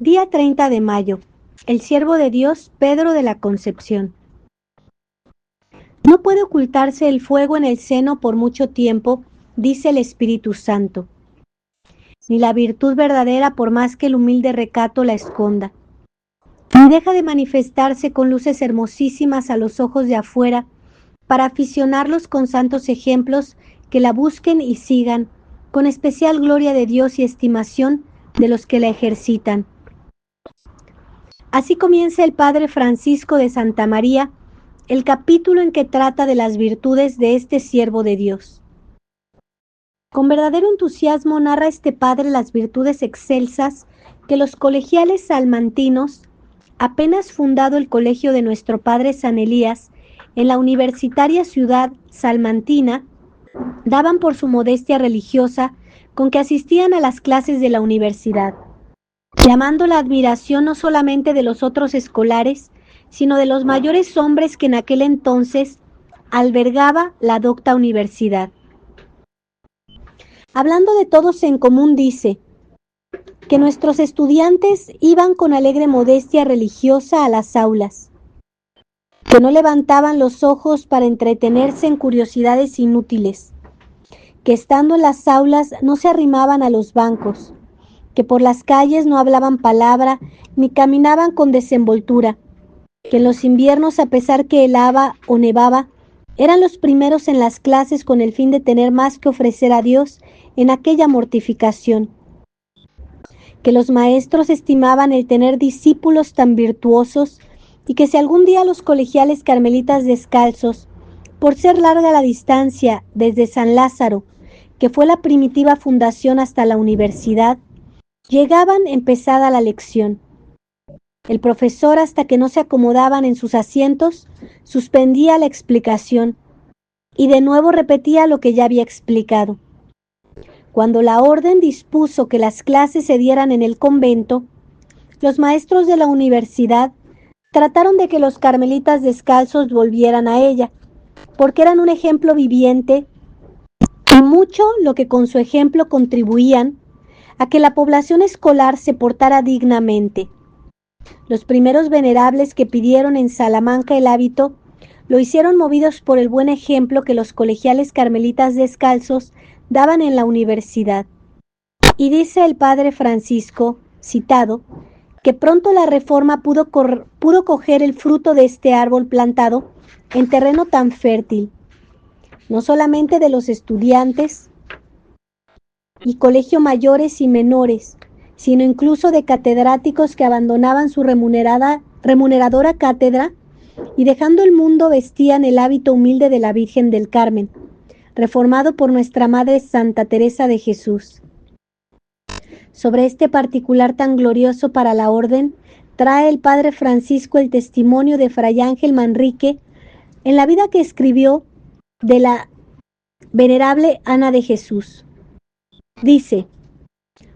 Día 30 de mayo. El siervo de Dios, Pedro de la Concepción. No puede ocultarse el fuego en el seno por mucho tiempo, dice el Espíritu Santo, ni la virtud verdadera por más que el humilde recato la esconda. Ni deja de manifestarse con luces hermosísimas a los ojos de afuera, para aficionarlos con santos ejemplos que la busquen y sigan, con especial gloria de Dios y estimación de los que la ejercitan. Así comienza el Padre Francisco de Santa María el capítulo en que trata de las virtudes de este siervo de Dios. Con verdadero entusiasmo narra este padre las virtudes excelsas que los colegiales salmantinos, apenas fundado el colegio de nuestro padre San Elías, en la universitaria ciudad salmantina, daban por su modestia religiosa con que asistían a las clases de la universidad, llamando la admiración no solamente de los otros escolares, sino de los mayores hombres que en aquel entonces albergaba la docta universidad. Hablando de todos en común, dice que nuestros estudiantes iban con alegre modestia religiosa a las aulas, que no levantaban los ojos para entretenerse en curiosidades inútiles, que estando en las aulas no se arrimaban a los bancos, que por las calles no hablaban palabra ni caminaban con desenvoltura, que en los inviernos, a pesar que helaba o nevaba, eran los primeros en las clases con el fin de tener más que ofrecer a Dios en aquella mortificación, que los maestros estimaban el tener discípulos tan virtuosos y que si algún día los colegiales carmelitas descalzos, por ser larga la distancia desde San Lázaro, que fue la primitiva fundación, hasta la universidad, llegaban empezada la lección, el profesor, hasta que no se acomodaban en sus asientos, suspendía la explicación y de nuevo repetía lo que ya había explicado. Cuando la orden dispuso que las clases se dieran en el convento, los maestros de la universidad trataron de que los carmelitas descalzos volvieran a ella, porque eran un ejemplo viviente y mucho lo que con su ejemplo contribuían a que la población escolar se portara dignamente. Los primeros venerables que pidieron en Salamanca el hábito lo hicieron movidos por el buen ejemplo que los colegiales carmelitas descalzos daban en la universidad. Y dice el padre Francisco, citado, que pronto la Reforma pudo coger el fruto de este árbol plantado en terreno tan fértil, no solamente de los estudiantes y colegio mayores y menores, sino incluso de catedráticos que abandonaban su remuneradora cátedra y dejando el mundo vestían el hábito humilde de la Virgen del Carmen, reformado por nuestra Madre Santa Teresa de Jesús. Sobre este particular tan glorioso para la orden, trae el Padre Francisco el testimonio de Fray Ángel Manrique en la vida que escribió de la venerable Ana de Jesús. Dice: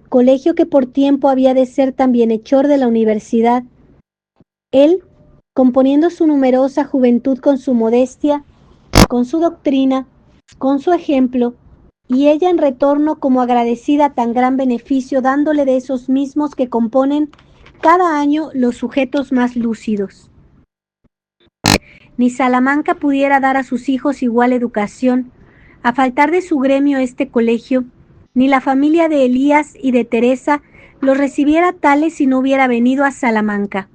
colegio que por tiempo había de ser tan bienhechor de la universidad, él, componiendo su numerosa juventud con su modestia, con su doctrina, con su ejemplo, y ella en retorno como agradecida tan gran beneficio, dándole de esos mismos que componen cada año los sujetos más lúcidos. Ni Salamanca pudiera dar a sus hijos igual educación, a faltar de su gremio este colegio, ni la familia de Elías y de Teresa los recibiera tales si no hubiera venido a Salamanca.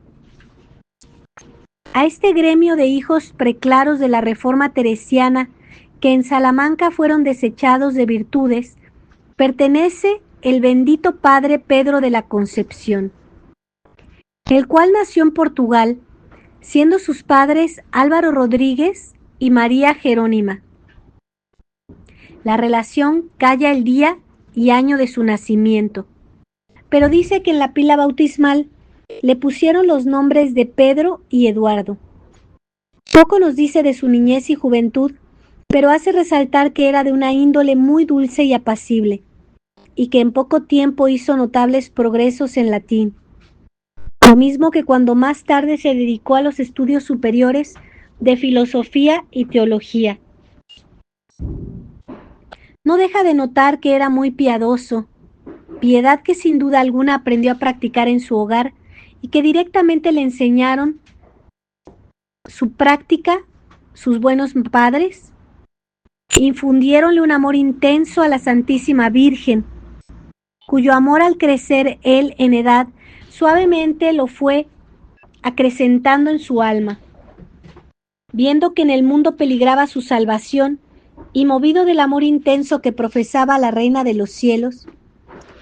A este gremio de hijos preclaros de la Reforma teresiana, que en Salamanca fueron desechados de virtudes, pertenece el bendito padre Pedro de la Concepción, el cual nació en Portugal, siendo sus padres Álvaro Rodríguez y María Jerónima. La relación calla el día y año de su nacimiento, pero dice que en la pila bautismal le pusieron los nombres de Pedro y Eduardo. Poco nos dice de su niñez y juventud, pero hace resaltar que era de una índole muy dulce y apacible, y que en poco tiempo hizo notables progresos en latín, lo mismo que cuando más tarde se dedicó a los estudios superiores de filosofía y teología. No deja de notar que era muy piadoso, piedad que sin duda alguna aprendió a practicar en su hogar y que directamente le enseñaron su práctica, sus buenos padres, infundiéronle un amor intenso a la Santísima Virgen, cuyo amor al crecer él en edad suavemente lo fue acrecentando en su alma. Viendo que en el mundo peligraba su salvación y movido del amor intenso que profesaba la Reina de los Cielos,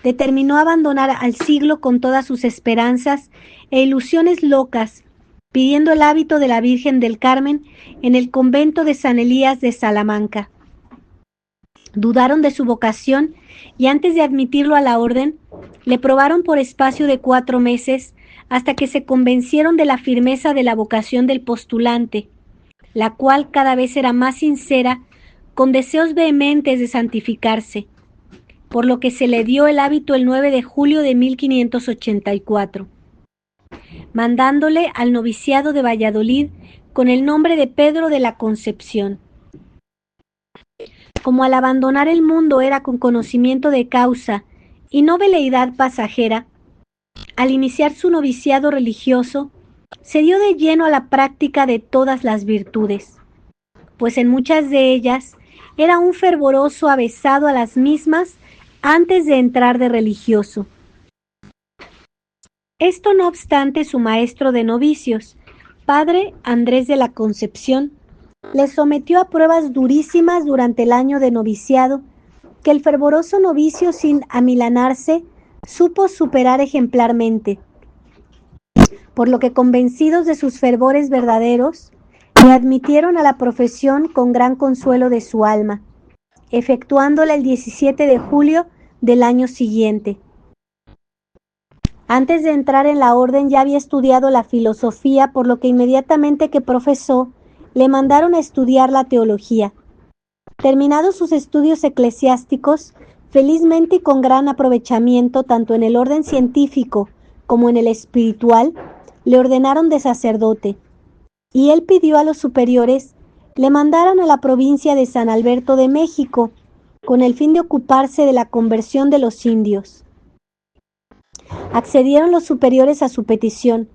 determinó abandonar al siglo con todas sus esperanzas e ilusiones locas, pidiendo el hábito de la Virgen del Carmen en el convento de San Elías de Salamanca. Dudaron de su vocación y antes de admitirlo a la orden, le probaron por espacio de 4 meses hasta que se convencieron de la firmeza de la vocación del postulante, la cual cada vez era más sincera, con deseos vehementes de santificarse, por lo que se le dio el hábito el 9 de julio de 1584, mandándole al noviciado de Valladolid con el nombre de Pedro de la Concepción. Como al abandonar el mundo era con conocimiento de causa y no veleidad pasajera, al iniciar su noviciado religioso, se dio de lleno a la práctica de todas las virtudes, pues en muchas de ellas era un fervoroso avesado a las mismas antes de entrar de religioso. Esto no obstante, su maestro de novicios, padre Andrés de la Concepción, le sometió a pruebas durísimas durante el año de noviciado, que el fervoroso novicio, sin amilanarse, supo superar ejemplarmente, por lo que, convencidos de sus fervores verdaderos, le admitieron a la profesión con gran consuelo de su alma, efectuándola el 17 de julio del año siguiente. Antes de entrar en la orden ya había estudiado la filosofía, por lo que inmediatamente que profesó, le mandaron a estudiar la teología. Terminados sus estudios eclesiásticos, felizmente y con gran aprovechamiento tanto en el orden científico como en el espiritual, le ordenaron de sacerdote, y él pidió a los superiores le mandaran a la provincia de San Alberto de México, con el fin de ocuparse de la conversión de los indios. Accedieron los superiores a su petición,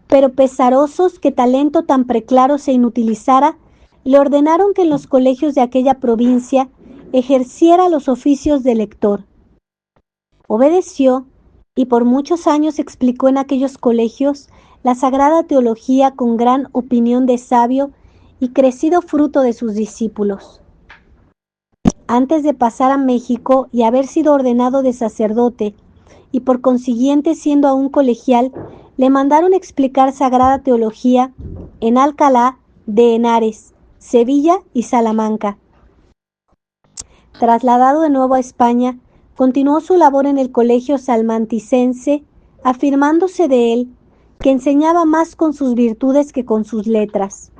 pero pesarosos que talento tan preclaro se inutilizara, le ordenaron que en los colegios de aquella provincia ejerciera los oficios de lector. Obedeció y por muchos años explicó en aquellos colegios la sagrada teología con gran opinión de sabio y crecido fruto de sus discípulos. Antes de pasar a México y haber sido ordenado de sacerdote, y por consiguiente siendo aún colegial, le mandaron explicar sagrada teología en Alcalá de Henares, Sevilla y Salamanca. Trasladado de nuevo a España, continuó su labor en el colegio salmanticense, afirmándose de él que enseñaba más con sus virtudes que con sus letras.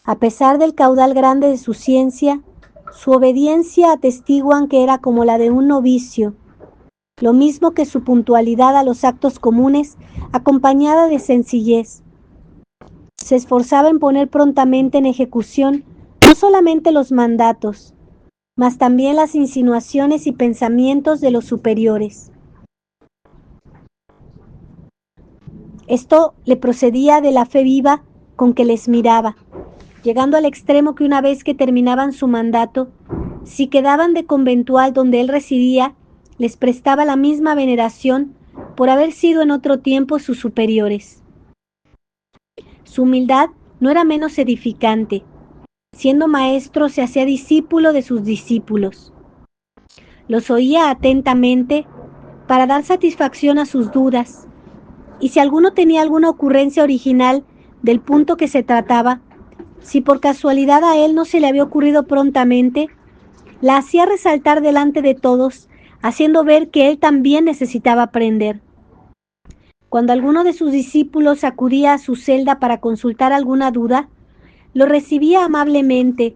A pesar del caudal grande de su ciencia, su obediencia atestiguan que era como la de un novicio, lo mismo que su puntualidad a los actos comunes, acompañada de sencillez. Se esforzaba en poner prontamente en ejecución no solamente los mandatos, mas también las insinuaciones y pensamientos de los superiores. Esto le procedía de la fe viva con que les miraba, llegando al extremo que una vez que terminaban su mandato, si quedaban de conventual donde él residía, les prestaba la misma veneración por haber sido en otro tiempo sus superiores. Su humildad no era menos edificante. Siendo maestro, se hacía discípulo de sus discípulos. Los oía atentamente para dar satisfacción a sus dudas, y si alguno tenía alguna ocurrencia original del punto que se trataba, si por casualidad a él no se le había ocurrido prontamente, la hacía resaltar delante de todos, haciendo ver que él también necesitaba aprender. Cuando alguno de sus discípulos acudía a su celda para consultar alguna duda, lo recibía amablemente,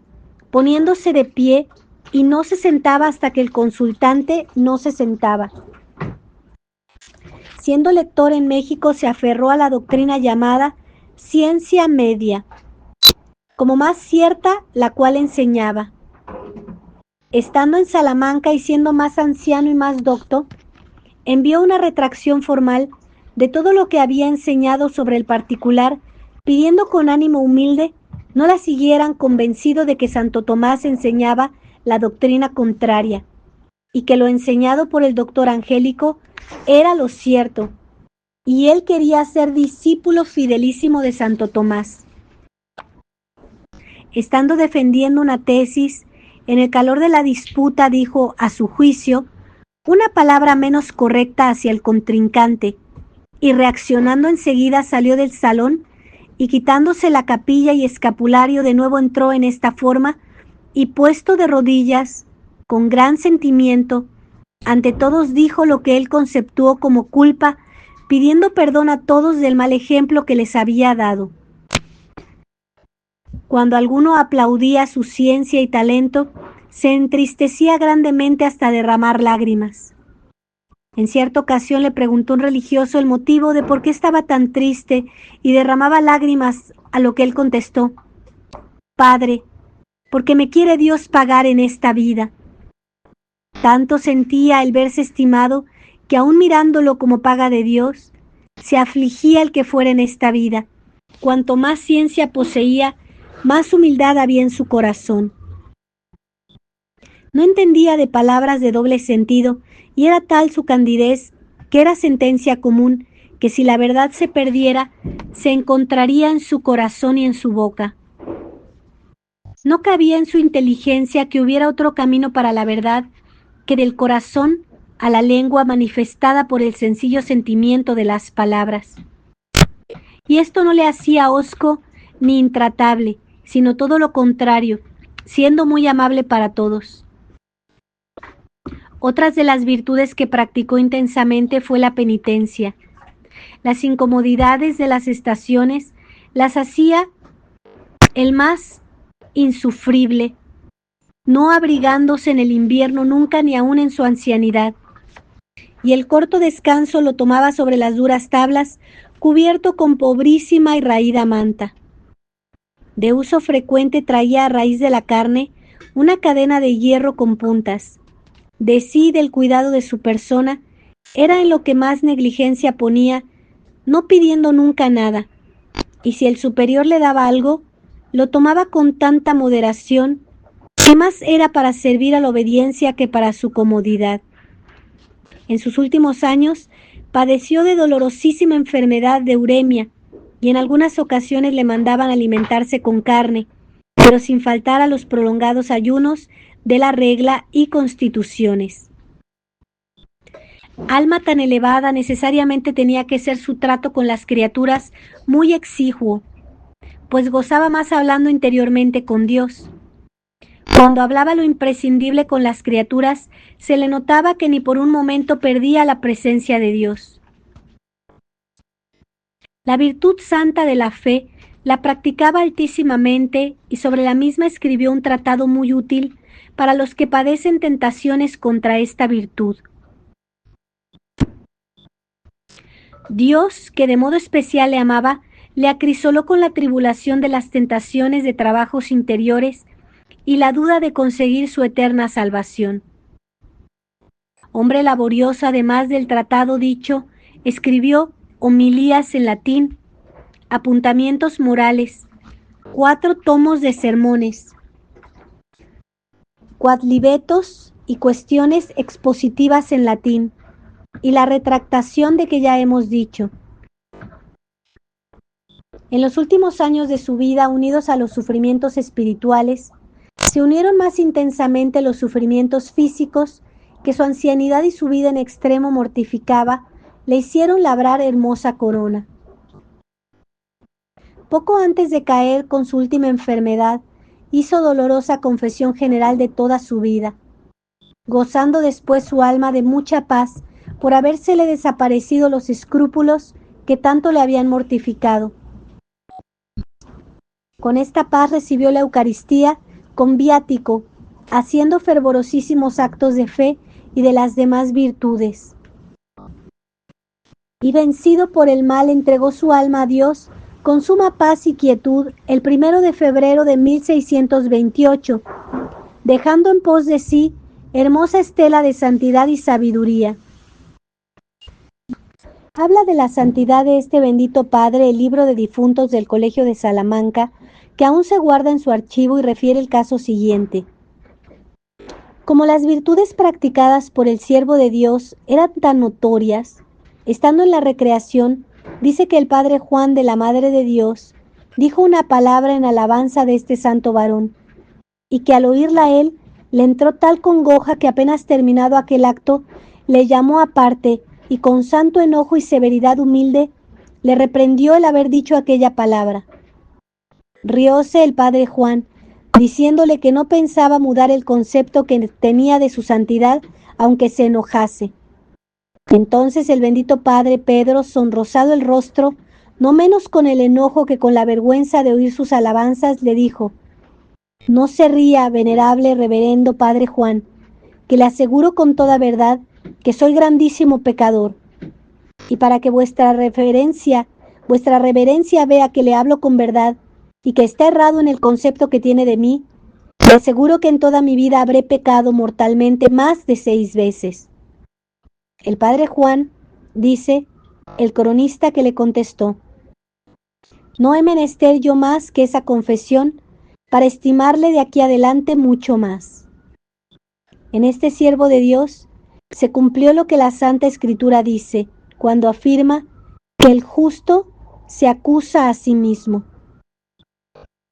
poniéndose de pie, y no se sentaba hasta que el consultante no se sentaba. Siendo lector en México, se aferró a la doctrina llamada ciencia media, como más cierta, la cual enseñaba. Estando en Salamanca y siendo más anciano y más docto, envió una retracción formal de todo lo que había enseñado sobre el particular, pidiendo con ánimo humilde no la siguieran, convencido de que Santo Tomás enseñaba la doctrina contraria y que lo enseñado por el doctor Angélico era lo cierto, y él quería ser discípulo fidelísimo de Santo Tomás. Estando defendiendo una tesis, en el calor de la disputa dijo, a su juicio, una palabra menos correcta hacia el contrincante, y reaccionando enseguida salió del salón y quitándose la capilla y escapulario de nuevo entró en esta forma y puesto de rodillas, con gran sentimiento, ante todos dijo lo que él conceptuó como culpa, pidiendo perdón a todos del mal ejemplo que les había dado. Cuando alguno aplaudía su ciencia y talento, se entristecía grandemente hasta derramar lágrimas. En cierta ocasión le preguntó un religioso el motivo de por qué estaba tan triste y derramaba lágrimas, a lo que él contestó: Padre, porque me quiere Dios pagar en esta vida. Tanto sentía el verse estimado que aun mirándolo como paga de Dios, se afligía el que fuera en esta vida. Cuanto más ciencia poseía, más humildad había en su corazón. No entendía de palabras de doble sentido, y era tal su candidez, que era sentencia común, que si la verdad se perdiera, se encontraría en su corazón y en su boca. No cabía en su inteligencia que hubiera otro camino para la verdad que del corazón a la lengua manifestada por el sencillo sentimiento de las palabras. Y esto no le hacía hosco ni intratable, sino todo lo contrario, siendo muy amable para todos. Otras de las virtudes que practicó intensamente fue la penitencia. Las incomodidades de las estaciones las hacía el más insufrible, no abrigándose en el invierno nunca ni aun en su ancianidad, y el corto descanso lo tomaba sobre las duras tablas, cubierto con pobrísima y raída manta. De uso frecuente traía a raíz de la carne una cadena de hierro con puntas. De sí y del cuidado de su persona era en lo que más negligencia ponía, no pidiendo nunca nada, y si el superior le daba algo, lo tomaba con tanta moderación que más era para servir a la obediencia que para su comodidad. En sus últimos años padeció de dolorosísima enfermedad de uremia, y en algunas ocasiones le mandaban alimentarse con carne, pero sin faltar a los prolongados ayunos de la regla y constituciones. Alma tan elevada necesariamente tenía que ser su trato con las criaturas muy exiguo, pues gozaba más hablando interiormente con Dios. Cuando hablaba lo imprescindible con las criaturas, se le notaba que ni por un momento perdía la presencia de Dios. La virtud santa de la fe la practicaba altísimamente y sobre la misma escribió un tratado muy útil para los que padecen tentaciones contra esta virtud. Dios, que de modo especial le amaba, le acrisoló con la tribulación de las tentaciones de trabajos interiores y la duda de conseguir su eterna salvación. Hombre laborioso, además del tratado dicho, escribió homilías en latín, apuntamientos morales, 4 tomos de sermones, quadlibetos y cuestiones expositivas en latín, y la retractación de que ya hemos dicho. En los últimos años de su vida, unidos a los sufrimientos espirituales, se unieron más intensamente los sufrimientos físicos que su ancianidad y su vida en extremo mortificaba, le hicieron labrar hermosa corona. Poco antes de caer con su última enfermedad, hizo dolorosa confesión general de toda su vida, gozando después su alma de mucha paz por habérsele desaparecido los escrúpulos que tanto le habían mortificado. Con esta paz recibió la Eucaristía con viático, haciendo fervorosísimos actos de fe y de las demás virtudes. Y vencido por el mal, entregó su alma a Dios con suma paz y quietud el 1 de febrero de 1628, dejando en pos de sí hermosa estela de santidad y sabiduría. Habla de la santidad de este bendito padre el libro de difuntos del Colegio de Salamanca, que aún se guarda en su archivo y refiere el caso siguiente. Como las virtudes practicadas por el siervo de Dios eran tan notorias, estando en la recreación, dice que el padre Juan de la Madre de Dios dijo una palabra en alabanza de este santo varón, y que al oírla él le entró tal congoja que apenas terminado aquel acto, le llamó aparte y con santo enojo y severidad humilde le reprendió el haber dicho aquella palabra. Rióse el padre Juan, diciéndole que no pensaba mudar el concepto que tenía de su santidad, aunque se enojase. Entonces el bendito padre Pedro, sonrosado el rostro, no menos con el enojo que con la vergüenza de oír sus alabanzas, le dijo: no se ría, venerable reverendo padre Juan, que le aseguro con toda verdad que soy grandísimo pecador, y para que vuestra reverencia vea que le hablo con verdad y que está errado en el concepto que tiene de mí, le aseguro que en toda mi vida habré pecado mortalmente más de 6 veces. El padre Juan, dice el cronista que le contestó: no he menester yo más que esa confesión para estimarle de aquí adelante mucho más. En este siervo de Dios se cumplió lo que la Santa Escritura dice cuando afirma que el justo se acusa a sí mismo.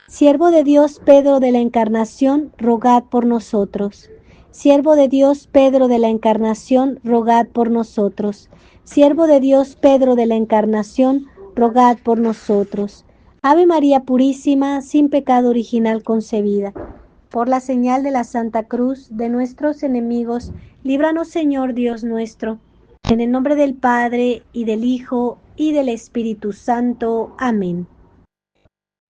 Siervo de Dios Pedro de la Encarnación, rogad por nosotros. Siervo de Dios Pedro de la Encarnación, rogad por nosotros. Siervo de Dios Pedro de la Encarnación, rogad por nosotros. Ave María Purísima, sin pecado original concebida. Por la señal de la Santa Cruz de nuestros enemigos, líbranos, Señor Dios nuestro. En el nombre del Padre, y del Hijo, y del Espíritu Santo. Amén.